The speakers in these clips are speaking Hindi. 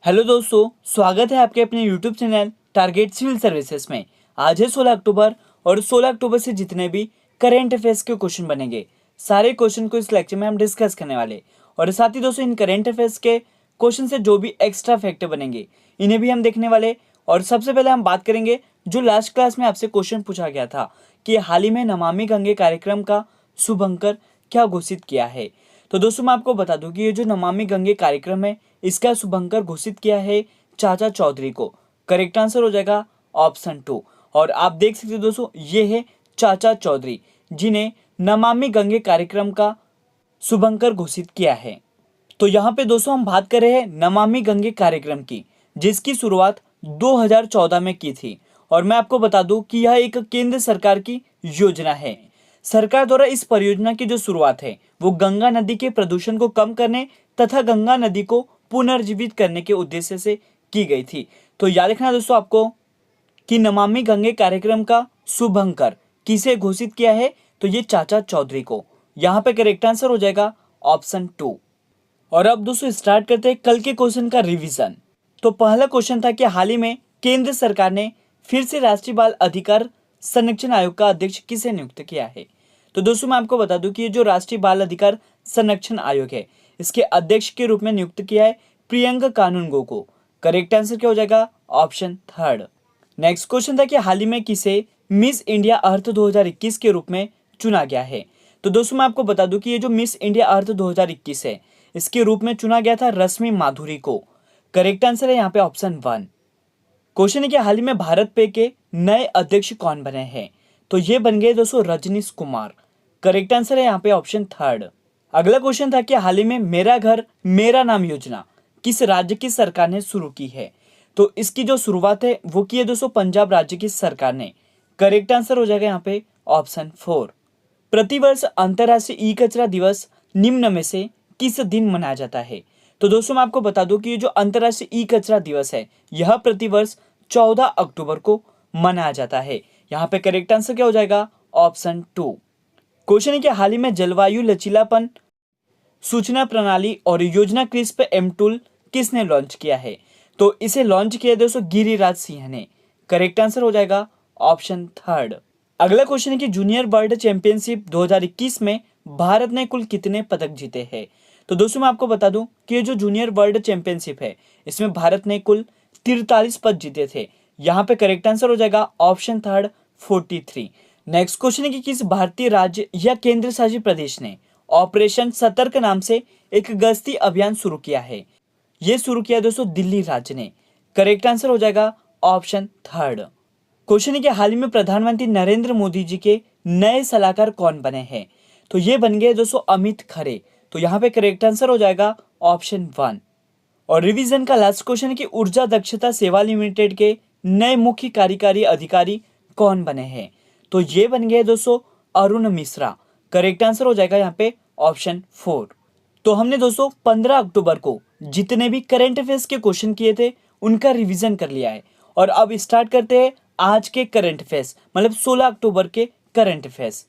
हेलो दोस्तों, स्वागत है आपके अपने YouTube channel target civil services में। आज है 16 अक्टूबर और 16 अक्टूबर से जितने भी करेंट अफेयर्स के क्वेश्चन बनेंगे, सारे क्वेश्चन को इस लेक्चर में हम डिस्कस करने वाले। और साथ ही दोस्तों, इन करेंट अफेयर्स के क्वेश्चन से जो भी एक्स्ट्रा फैक्ट बनेंगे, इन्हें भी हम देखने वाले। और सबसे पहले हम बात करेंगे जो लास्ट क्लास में आपसे क्वेश्चन पूछा गया था कि हाल ही में नमामि गंगे कार्यक्रम का शुभंकर क्या घोषित किया है। तो दोस्तों, मैं आपको बता दूं कि ये जो नमामि गंगे कार्यक्रम है, इसका शुभंकर घोषित किया है चाचा चौधरी को। करेक्ट आंसर हो जाएगा ऑप्शन 2। और आप देख सकते हो दोस्तों, ये है चाचा चौधरी जिन्हें नमामि गंगे कार्यक्रम का शुभंकर घोषित किया है। तो यहाँ पे दोस्तों हम बात कर रहे हैं नमामि गंगे कार्यक्रम की, जिसकी शुरुआत 2014 में की थी। और मैं आपको बता दूं कि यह एक केंद्र सरकार की योजना है। सरकार द्वारा इस परियोजना की जो शुरुआत है वो गंगा नदी के प्रदूषण को कम करने तथा गंगा नदी को पुनर्जीवित करने के उद्देश्य से की गई थी। तो याद रखना दोस्तों आपको कि नमामि गंगे कार्यक्रम का शुभंकर किसे घोषित किया है, तो ये चाचा चौधरी को। यहाँ पे करेक्ट आंसर हो जाएगा ऑप्शन 2। और अब दोस्तों स्टार्ट करते हैं कल के क्वेश्चन का रिवीजन। तो पहला क्वेश्चन था कि हाल ही में केंद्र सरकार ने फिर से राष्ट्रीय बाल अधिकार संरक्षण आयोग का अध्यक्ष किसे नियुक्त किया है। तो दोस्तों मैं आपको बता दूं कि ये जो राष्ट्रीय बाल अधिकार संरक्षण आयोग है, इसके अध्यक्ष के रूप में नियुक्त किया है प्रियंका कानूनगो को। करेक्ट आंसर क्या हो जाएगा ऑप्शन 3। नेक्स्ट क्वेश्चन था कि हाल ही में किसे मिस इंडिया अर्थ 2021 के रूप में चुना गया है। तो दोस्तों मैं आपको बता दूं कि ये जो मिस इंडिया अर्थ 2021 है, इसके रूप में चुना गया था रश्मि माधुरी को। करेक्ट आंसर है यहाँ पे ऑप्शन 1। क्वेश्चन है कि हाल ही में भारत पे के नए अध्यक्ष कौन बने हैं। तो ये बन गए दोस्तों रजनीश कुमार। करेक्ट आंसर है यहाँ पे ऑप्शन 3। अगला क्वेश्चन था कि हाल ही में मेरा घर मेरा नाम योजना किस राज्य की सरकार ने शुरू की है। तो इसकी जो शुरुआत है वो की है दोस्तों पंजाब राज्य की सरकार ने। करेक्ट आंसर हो जाएगा यहाँ पे ऑप्शन 4। प्रतिवर्ष अंतर्राष्ट्रीय ई कचरा दिवस निम्न में से किस दिन मनाया जाता है। तो दोस्तों मैं आपको बता दूं कि ये जो अंतर्राष्ट्रीय ई कचरा दिवस है, यह प्रतिवर्ष 14 अक्टूबर को मनाया जाता है। यहाँ पे करेक्ट आंसर क्या हो जाएगा ऑप्शन 2। क्वेश्चन है कि हाल ही में जलवायु लचीलापन सूचना प्रणाली और योजना क्रिस्प एम टूल किसने लॉन्च किया है। तो इसे लॉन्च किया दोस्तों गिरिराज सिंह ने। करेक्ट आंसर हो जाएगा ऑप्शन 3। अगला क्वेश्चन है कि जूनियर वर्ल्ड चैंपियनशिप 2021 में भारत ने कुल कितने पदक जीते हैं। तो दोस्तों मैं आपको बता दूं कि ये जो जूनियर वर्ल्ड चैंपियनशिप है, इसमें भारत ने कुल 43 पद जीते थे। यहाँ पे करेक्ट आंसर हो जाएगा ऑप्शन 3 43। नेक्स्ट क्वेश्चन है कि किस भारतीय राज्य या केंद्र शासित प्रदेश ने ऑपरेशन सतर्क नाम से एक गश्ती अभियान शुरू किया है। ये शुरू किया दोस्तों दिल्ली राज्य ने। करेक्ट आंसर हो जाएगा ऑप्शन 3। क्वेश्चन है कि हाल ही में प्रधानमंत्री नरेंद्र मोदी जी के नए सलाहकार कौन बने हैं। तो ये बन गए दोस्तों अमित खरे। तो यहाँ पे करेक्ट आंसर हो जाएगा ऑप्शन 1। और रिवीजन का लास्ट क्वेश्चन है कि ऊर्जा दक्षता सेवा लिमिटेड के नए मुख्य कार्यकारी अधिकारी कौन बने हैं। तो ये बन गए दोस्तों अरुण मिश्रा। करेक्ट आंसर हो जाएगा यहाँ पे ऑप्शन 4। तो हमने दोस्तों 15 अक्टूबर को जितने भी करंट अफेयर्स के क्वेश्चन किए थे उनका रिवीजन कर लिया है। और अब स्टार्ट करते हैं आज के करंट अफेयर्स, मतलब 16 अक्टूबर के करंट अफेयर्स।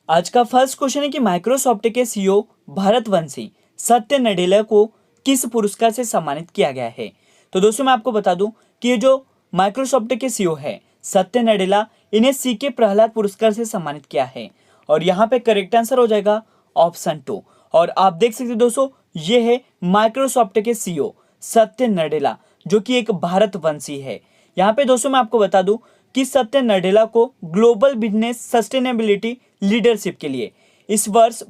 आज का फर्स्ट क्वेश्चन है कि माइक्रोसॉफ्ट के सीईओ भारतवंशी सत्य नडेला को किस पुरस्कार से सम्मानित किया गया है। तो दोस्तों मैं आपको बता दूं कि ये जो माइक्रोसॉफ्ट के सीईओ है सत्य नडेला, इन्हें सीके प्रहलाद पुरस्कार से सम्मानित किया है। और यहाँ पे करेक्ट आंसर हो जाएगा ऑप्शन 2। और आप देख सकते हो दोस्तों, ये है माइक्रोसॉफ्ट के सीईओ सत्य नडेला, जो कि एक भारतवंशी है। यहाँ पे दोस्तों मैं आपको बता दूं कि सत्य नडेला को ग्लोबल बिजनेस सस्टेनेबिलिटी लीडरशिप के लिए इस वर्ष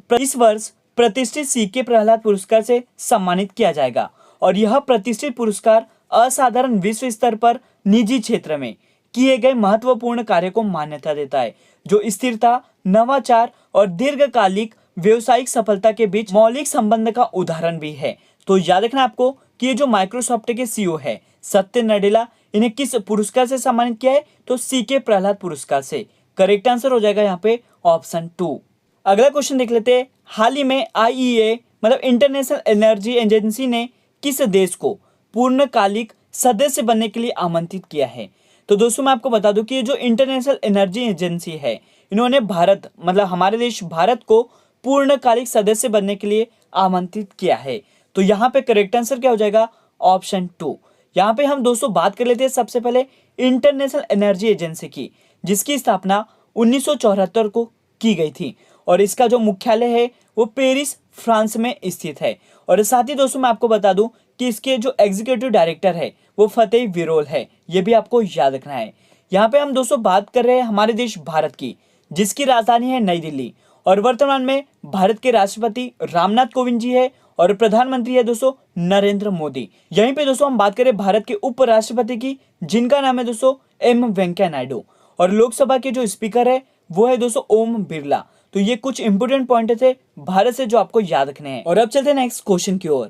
प्रतिष्ठित सीके प्रहलाद पुरस्कार से सम्मानित किया जाएगा। और यह प्रतिष्ठित पुरस्कार असाधारण विश्व स्तर पर निजी क्षेत्र में किए गए महत्वपूर्ण कार्य को मान्यता देता है, जो स्थिरता, नवाचार और दीर्घकालिक व्यवसायिक सफलता के बीच मौलिक संबंध का उदाहरण भी है। तो याद रखना आपको कि ये जो माइक्रोसॉफ्ट के सीईओ है सत्य नडेला, इन्हें किस पुरस्कार से सम्मानित किया है, तो सीके प्रहलाद पुरस्कार से। करेक्ट आंसर हो जाएगा यहाँ पे ऑप्शन 2। अगला क्वेश्चन देख लेते हैं। हाल ही में आईईए मतलब इंटरनेशनल एनर्जी एजेंसी ने किस देश को पूर्णकालिक सदस्य बनने के लिए आमंत्रित किया है। तो दोस्तों मैं आपको बता दूं कि ये जो इंटरनेशनल एनर्जी एजेंसी है, इन्होंने भारत मतलब हमारे देश भारत को पूर्णकालिक सदस्य बनने के लिए आमंत्रित किया है। तो यहाँ पे करेक्ट आंसर क्या हो जाएगा ऑप्शन 2। यहाँ पे हम दोस्तों बात कर लेते हैं सबसे पहले इंटरनेशनल एनर्जी एजेंसी की, जिसकी स्थापना 1974 को की गई थी और इसका जो मुख्यालय है वो पेरिस फ्रांस में स्थित है। और साथ ही दोस्तों मैं आपको बता दूं कि इसके जो एग्जीक्यूटिव डायरेक्टर है वो फतेह विरोल है, ये भी आपको याद रखना है। यहाँ पे हम दोस्तों बात कर रहे हैं हमारे देश भारत की, जिसकी राजधानी है नई दिल्ली और वर्तमान में भारत के राष्ट्रपति रामनाथ कोविंद जी है और प्रधानमंत्री है दोस्तों नरेंद्र मोदी। यहीं पे दोस्तों हम बात करें भारत के उपराष्ट्रपति की, जिनका नाम है दोस्तों एम वेंकैया नायडू और लोकसभा के जो स्पीकर है वो है दोस्तों ओम बिरला। तो ये कुछ इंपोर्टेंट पॉइंट थे भारत से जो आपको याद रखने हैं। और अब चलते हैं नेक्स्ट क्वेश्चन की ओर।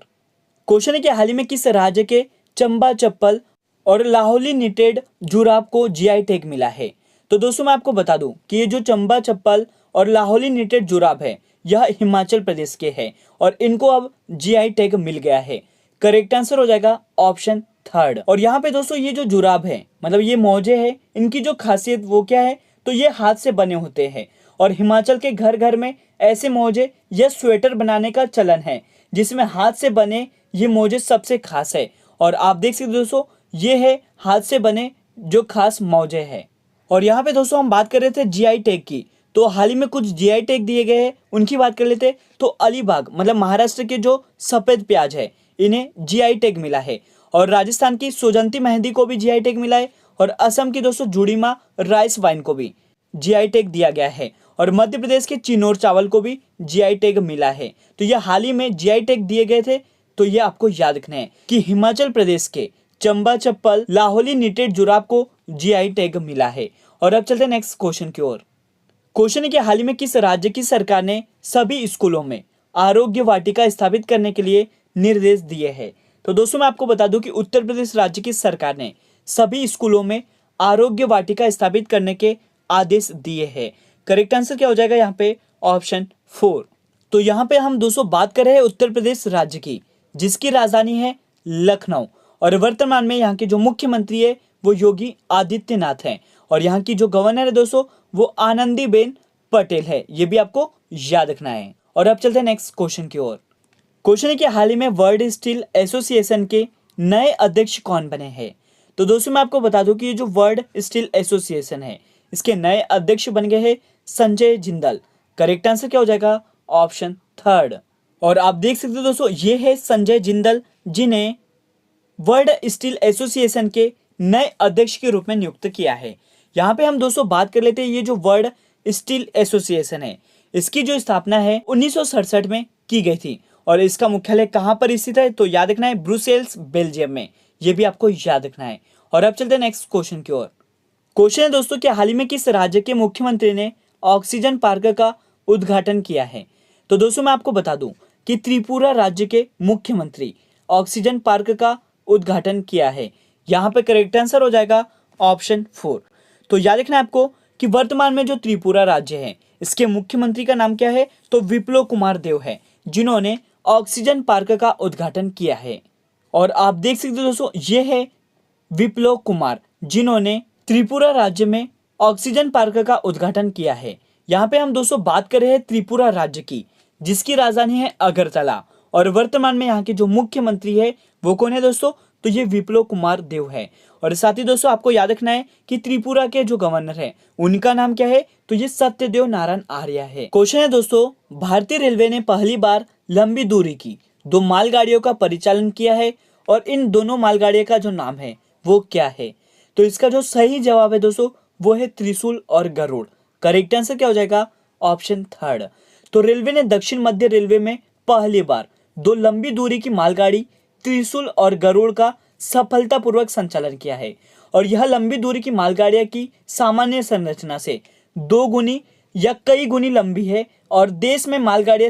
क्वेश्चन है कि हाल ही में किस राज्य के चंबा चप्पल और लाहौली निटेड जुराब को जीआई टैग मिला है? तो दोस्तों मैं आपको बता दूं कि ये जो चंबा चप्पल और लाहौली निटेड जुराब है यह हिमाचल प्रदेश के है और इनको अब जीआई टैग मिल गया है। करेक्ट आंसर हो जाएगा ऑप्शन 3। और यहाँ पे दोस्तों ये जो जुराब है मतलब ये मोजे है, इनकी जो खासियत वो क्या है, तो ये हाथ से बने होते हैं और हिमाचल के घर घर में ऐसे मोजे या स्वेटर बनाने का चलन है, जिसमें हाथ से बने ये मोजे सबसे खास है। और आप देख सकते दोस्तों ये है हाथ से बने जो खास मोजे है। और यहाँ पे दोस्तों हम बात कर रहे थे जीआई टैग की, तो हाल ही में कुछ जीआई टैग दिए गए हैं, उनकी बात कर लेते। तो अलीबाग मतलब महाराष्ट्र के जो सफेद प्याज है इन्हें जीआई टैग मिला है और राजस्थान की सोजंती मेहंदी को भी जीआई टैग मिला है और असम की दोस्तों जुड़ीमा राइस वाइन को भी जीआई टैग दिया गया है और मध्य प्रदेश के चिनोर चावल को भी जीआई टैग मिला है। तो ये हाल ही में जीआई टैग दिए गए थे। तो ये आपको याद रखना है कि हिमाचल प्रदेश के चंबा चप्पल लाहौली निटेड जुराब को जीआई टैग मिला है। और अब चलते हैं नेक्स्ट क्वेश्चन की ओर। क्वेश्चन है कि हाल ही में किस राज्य की सरकार ने सभी स्कूलों में आरोग्य वाटिका स्थापित करने के लिए निर्देश दिए हैं? तो दोस्तों मैं आपको बता दूं कि उत्तर प्रदेश राज्य की सरकार ने सभी स्कूलों में आरोग्य वाटिका स्थापित करने के आदेश दिए हैं। करेक्ट आंसर क्या हो जाएगा यहाँ पे ऑप्शन 4। तो यहाँ पे हम दोस्तों बात कर रहे हैं उत्तर प्रदेश राज्य की, जिसकी राजधानी है लखनऊ और वर्तमान में यहाँ के जो मुख्यमंत्री है वो योगी आदित्यनाथ हैं और यहाँ की जो गवर्नर है दोस्तों वो आनंदीबेन पटेल है, ये भी आपको याद रखना है। और अब चलते हैं नेक्स्ट क्वेश्चन की ओर। क्वेश्चन है कि हाल ही में वर्ल्ड स्टील एसोसिएशन के नए अध्यक्ष कौन बने हैं? तो दोस्तों मैं आपको बता दूं कि ये जो वर्ल्ड स्टील एसोसिएशन है इसके नए अध्यक्ष बन गए हैं संजय जिंदल। करेक्ट आंसर क्या हो जाएगा ऑप्शन 3। और आप देख सकते हो दोस्तों ये है संजय जिंदल, जिन्हें वर्ल्ड स्टील एसोसिएशन के नए अध्यक्ष के रूप में नियुक्त किया है। यहाँ पे हम दोस्तों बात कर लेते हैं ये जो वर्ल्ड स्टील एसोसिएशन है इसकी जो स्थापना है 1967 में की गई थी और इसका मुख्यालय कहाँ पर स्थित है? तो याद रखना है ब्रुसेल्स बेल्जियम में, ये भी आपको याद रखना है। और अब चलते हैं नेक्स्ट क्वेश्चन की ओर। क्वेश्चन है दोस्तों कि हाल ही में किस राज्य के मुख्यमंत्री ने ऑक्सीजन पार्क का उद्घाटन किया है? तो दोस्तों मैं आपको बता दूं कि त्रिपुरा राज्य के मुख्यमंत्री ऑक्सीजन पार्क का उद्घाटन किया है। यहाँ पे करेक्ट आंसर हो जाएगा ऑप्शन 4। तो याद रखना है आपको कि वर्तमान में जो त्रिपुरा राज्य है इसके मुख्यमंत्री का नाम क्या है? तो विप्लव कुमार देव है, जिन्होंने ऑक्सीजन पार्क का उद्घाटन किया है। और आप देख सकते हो दोस्तों ये है विप्लव कुमार, जिन्होंने त्रिपुरा राज्य में ऑक्सीजन पार्क का उद्घाटन किया है। यहाँ पे हम दोस्तों बात कर रहे हैं त्रिपुरा राज्य की, जिसकी राजधानी है अगरतला और वर्तमान में यहाँ के जो मुख्यमंत्री है वो कौन है दोस्तों? तो ये विप्लव कुमार देव है। और साथ ही दोस्तों आपको याद रखना है कि त्रिपुरा के जो गवर्नर है उनका नाम क्या है? तो ये सत्यदेव नारायण आर्य है। क्वेश्चन है दोस्तों भारतीय रेलवे ने पहली बार लंबी दूरी की 2 मालगाड़ियों का परिचालन किया है और इन दोनों मालगाड़ियों का जो नाम है वो क्या है? तो इसका जो सही जवाब है दोस्तों वो है त्रिशूल और गरुड़। करेक्ट आंसर क्या हो जाएगा ऑप्शन 3। तो रेलवे ने दक्षिण मध्य रेलवे में पहली बार 2 लंबी दूरी की मालगाड़ी त्रिशूल और गरुड़ का सफलतापूर्वक संचालन किया है और यह लंबी दूरी की मालगाड़ियां की सामान्य संरचना से 2 गुनी या कई गुनी लंबी है और देश में मालगाड़ियां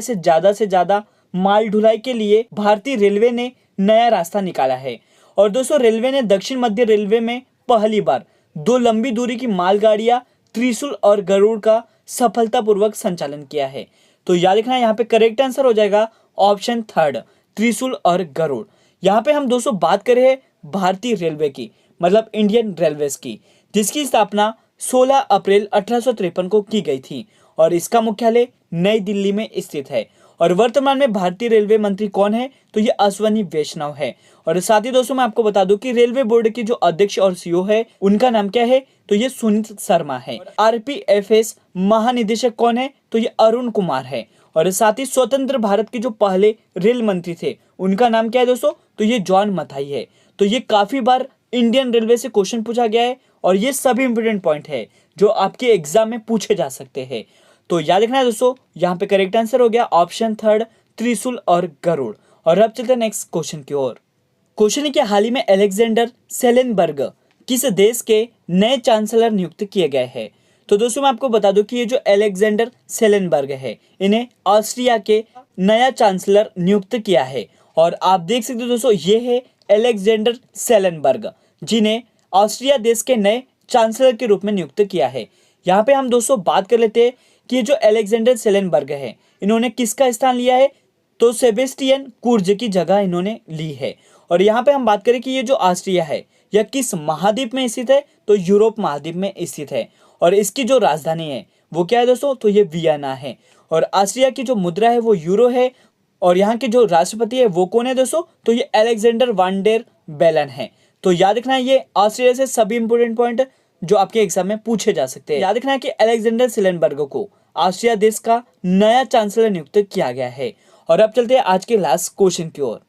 से ज्यादा माल ढुलाई के लिए भारतीय रेलवे ने नया रास्ता निकाला है। और दोस्तों रेलवे ने दक्षिण मध्य रेलवे में पहली बार 2 लंबी दूरी की मालगाड़ियां त्रिशूल और गरुड़ का सफलतापूर्वक संचालन किया है। तो याद रखना यहाँ पे करेक्ट आंसर हो जाएगा ऑप्शन 3 त्रिशूल और गरुड़। यहाँ पे हम दोस्तों बात कर रहे हैं भारतीय रेलवे की, मतलब इंडियन रेलवेज की, जिसकी स्थापना 16 अप्रैल 1853 को की गई थी और इसका मुख्यालय नई दिल्ली में स्थित है। और वर्तमान में भारतीय रेलवे मंत्री कौन है? तो ये अश्वनी वैष्णव है। और साथ ही दोस्तों मैं आपको बता दूं कि रेलवे बोर्ड के जो अध्यक्ष और सीईओ है उनका नाम क्या है? तो ये सुनीत शर्मा है। आरपीएफएस महानिदेशक कौन है? तो ये अरुण कुमार है। और साथ ही स्वतंत्र भारत के जो पहले रेल मंत्री थे उनका नाम क्या है दोस्तों? तो ये जॉन मथाई है। तो ये काफी बार इंडियन रेलवे से क्वेश्चन पूछा गया है और ये सभी इंपोर्टेंट पॉइंट है जो आपके एग्जाम में पूछे जा सकते हैं। तो याद रखना है दोस्तों, यहाँ पे करेक्ट आंसर हो गया ऑप्शन थर्ड, त्रिशूल और गरुड़। और अब चलते हैं नेक्स्ट क्वेश्चन की ओर। क्वेश्चन है कि हाल ही में अलेक्जेंडर सेलेनबर्ग किस देश के नए चांसलर नियुक्त किए गए हैं? तो दोस्तों मैं आपको बता दूं कि ये जो अलेक्जेंडर सेलेनबर्ग है इन्हें ऑस्ट्रिया के नया चांसलर नियुक्त किया है। और आप देख सकते हो दोस्तों ये है अलेक्जेंडर सेलेनबर्ग जिन्हें ऑस्ट्रिया देश के नए चांसलर के रूप में नियुक्त किया है। यहाँ पे हम दोस्तों बात कर लेते हैं कि ये जो अलेक्जेंडर सेलेनबर्ग है इन्होंने किसका स्थान लिया है? तो सेबेस्टियन कुर्ज की जगह इन्होंने ली है। और यहाँ पे हम बात करें कि ये जो ऑस्ट्रिया है यह किस महाद्वीप में स्थित है? तो यूरोप महाद्वीप में स्थित है। और इसकी जो राजधानी है वो क्या है दोस्तों? तो ये वियना है। और ऑस्ट्रिया की जो मुद्रा है वो यूरो है। और यहाँ के जो राष्ट्रपति है वो कौन है दोस्तों? तो ये अलेक्जेंडर वान डेर बेलन है। तो याद रखना है ये ऑस्ट्रेलिया से सभी इंपोर्टेंट पॉइंट जो आपके एग्जाम में पूछे जा सकते हैं। याद रखना है कि अलेक्जेंडर सेलेनबर्ग को ऑस्ट्रिया देश का नया चांसलर नियुक्त किया गया है। और अब चलते हैं आज के लास्ट क्वेश्चन की ओर।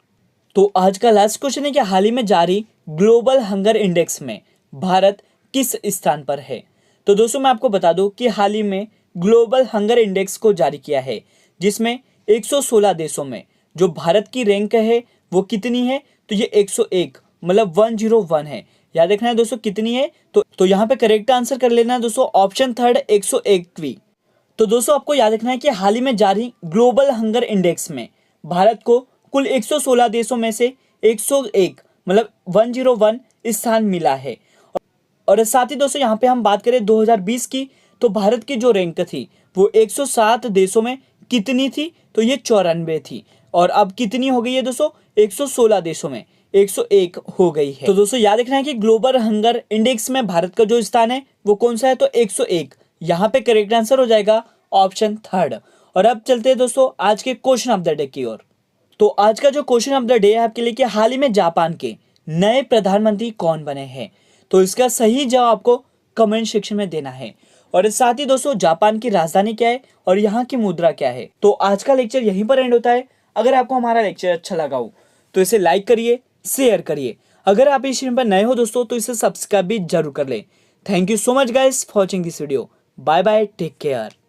तो आज का लास्ट क्वेश्चन है कि हाल ही में जारी ग्लोबल हंगर इंडेक्स में भारत किस स्थान पर है? तो दोस्तों मैं आपको बता दूं कि हाल ही में ग्लोबल हंगर इंडेक्स को जारी किया है जिसमें 116 देशों में जो भारत की रैंक है वो कितनी है? तो ये 101 मतलब 101 है। याद रखना है दोस्तों कितनी है? तो यहाँ पे करेक्ट आंसर कर लेना है दोस्तों ऑप्शन थर्ड 101वीं। तो दोस्तों आपको याद रखना है कि हाल ही में जारी ग्लोबल हंगर इंडेक्स में भारत को कुल 116 देशों में से 101 मतलब 101 स्थान मिला है। और साथ ही दोस्तों यहाँ पे हम बात करें 2020 की तो भारत की जो रैंक थी वो 107 देशों में कितनी थी? तो ये 94 थी। और अब कितनी हो गई है दोस्तों? 116 देशों में 101 हो गई है। तो दोस्तों याद रखना है कि ग्लोबल हंगर इंडेक्स में भारत का जो स्थान है वो कौन सा है? तो 101। यहाँ पे करेक्ट आंसर हो जाएगा ऑप्शन थर्ड। और अब चलते हैं दोस्तों आज के क्वेश्चन ऑफ द डे की ओर। तो आज का जो क्वेश्चन ऑफ द डे है आपके लिए कि हाल ही में जापान के नए प्रधानमंत्री कौन बने हैं? तो इसका सही जवाब आपको कमेंट सेक्शन में देना है। और साथ ही दोस्तों जापान की राजधानी क्या है और यहाँ की मुद्रा क्या है? तो आज का लेक्चर यहीं पर एंड होता है। अगर आपको हमारा लेक्चर अच्छा लगा हो तो इसे लाइक करिए, शेयर करिए। अगर आप इस चैनल पर नए हो दोस्तों तो इसे सब्सक्राइब भी जरूर कर लें। Thank you so much guys for watching this video. Bye bye, take care.